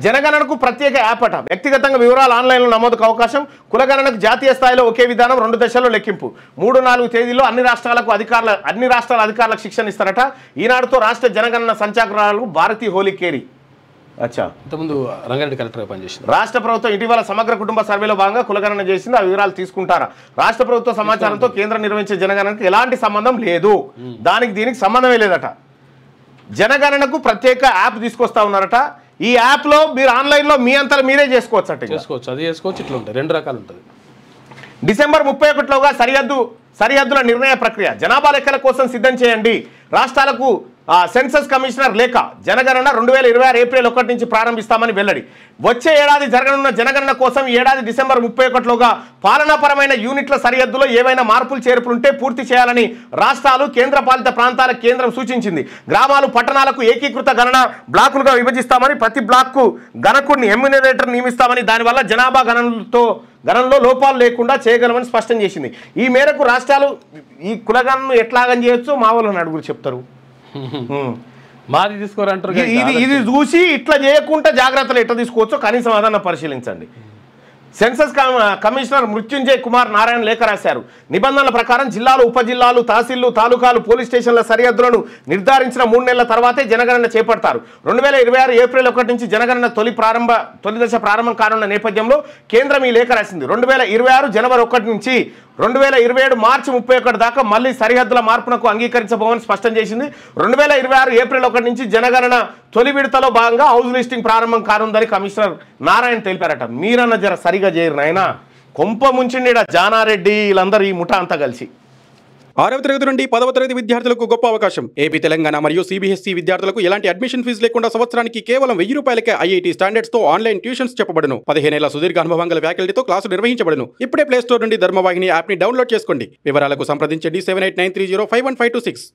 జనగణనకు ప్రత్యేక యాప్ అట. వ్యక్తిగతంగా వివరాలు ఆన్లైన్లో నమోదుకు అవకాశం. కులగణనకు జాతీయ స్థాయిలో ఒకే విధానం, 2 దశల్లో లెక్కింపు. 3-4 తేదీల్లో అన్ని రాష్ట్రాల అధికారులకు శిక్షణ ఇస్తారట. ఈనాడుతో రాష్ట్ర జనగణన సంచాలకురాలు భారతి హోలీకేరి. అచ్చా, ఇంతకుముందు రంగారెడ్డి కలెక్టర్గా పనిచేసింది. రాష్ట్ర ప్రభుత్వం ఇటీవల సమగ్ర కుటుంబ సర్వేలో భాగంగా కులగణన చేసింది. ఆ వివరాలు తీసుకుంటారా? రాష్ట్ర ప్రభుత్వ సమాచారంతో కేంద్రం నిర్వహించే జనగణనకు ఎలాంటి సంబంధం లేదు. దీనికి సంబంధమే లేదట. జనగణనకు ప్రత్యేక యాప్ తీసుకొస్తా ఉన్నారట. ఈ యాప్లో మీరు ఆన్లైన్లో మీ అంతా మీరే చేసుకోవచ్చు. అది చేసుకోవచ్చు. ఇట్లా ఉంటాయి, 2 రకాలు ఉంటుంది. డిసెంబర్ 31లోగా సరిహద్దుల నిర్ణయ ప్రక్రియ. జనాభా లెక్కల కోసం సిద్ధం చేయండి. రాష్ట్రాలకు సెన్సస్ కమిషనర్ లేఖ. జనగణన 2026 ఏప్రిల్ 1 నుంచి ప్రారంభిస్తామని వెల్లడి. వచ్చే ఏడాది జరగనున్న జనగణన కోసం ఈ ఏడాది డిసెంబర్ 31లోగా పాలనాపరమైన యూనిట్ల సరిహద్దులో ఏవైనా మార్పులు చేర్పులుంటే పూర్తి చేయాలని రాష్ట్రాలు, కేంద్రపాలిత ప్రాంతాలకు కేంద్రం సూచించింది. గ్రామాలు, పట్టణాలకు ఏకీకృత గణన బ్లాకులుగా విభజిస్తామని, ప్రతి బ్లాక్కు గణకుడిని ఎమ్యూనరేటర్ నియమిస్తామని, దానివల్ల జనాభా గణనలో లోపాలు లేకుండా చేయగలమని స్పష్టం చేసింది. ఈ మేరకు రాష్ట్రాలు ఈ కులగణను ఎట్లాగని చేయొచ్చు మా వాళ్ళు నడుగురు చెప్తారు. మాది తీసుకోరంటారు. ఇది చూసి ఇట్లా చేయకుండా జాగ్రత్తలు ఎట్లా తీసుకోవచ్చో కనీసం అదన్నా పరిశీలించండి. సెన్సస్ కమిషనర్ మృత్యుంజయ్ కుమార్ నారాయణ లేఖ రాశారు. నిబంధనల ప్రకారం జిల్లాలు, ఉపజిల్లాలు, తహసీళ్లు, తాలూకాలు, పోలీస్ స్టేషన్ల సరిహద్దులను నిర్ధారించిన 3 నెలల తర్వాతే జనగణన చేపడతారు. 2026 ఏప్రిల్ 1 నుంచి జనగణన తొలి దశ ప్రారంభం కానున్న నేపథ్యంలో కేంద్రం ఈ లేఖ రాసింది. 2026 జనవరి 1 నుంచి 2027 మార్చి 31 దాకా మళ్ళీ సరిహద్దుల మార్పునకు అంగీకరించబోమని స్పష్టం చేసింది. 2026 ఏప్రిల్ 1 నుంచి జనగణన తొలి విడతలో భాగంగా హౌస్ లిస్టింగ్ ప్రారంభం కానుందని కమిషనర్ నారాయణ తెలిపారట. మీరన్న జర సరిగా చేయరు నాయన. కొంప ముంచిండి జానారెడ్డి వీళ్ళందరూ ఈ ముఠా అంతా కలిసి. 6వ తరగతి నుండి 10వ తరగతి విద్యార్థులకు గొప్ప అవకాశం. ఏపీ, తెలంగాణ మరియు CBSE విద్యార్థులకు ఎలాంటి అడ్మిషన్ ఫీజు లేకుండా సంవత్సరానికి కేవలం 1000 రూపాయలకే IIT స్టాండర్డ్స్ తో ఆన్లైన్ ట్యూషన్స్ చెప్పబడును. 15 ఏళ్ల సుదీర్ఘ అనుభవం గల ఫ్యాకల్టీతో క్లాసులు నిర్వహించబడును. ఇప్పుడే ప్లే స్టోర్ నుండి ధర్మవాహిని యాప్ ని డౌన్లోడ్ చేసుకోండి. వివరాలకు సంప్రదించండి 7893051526.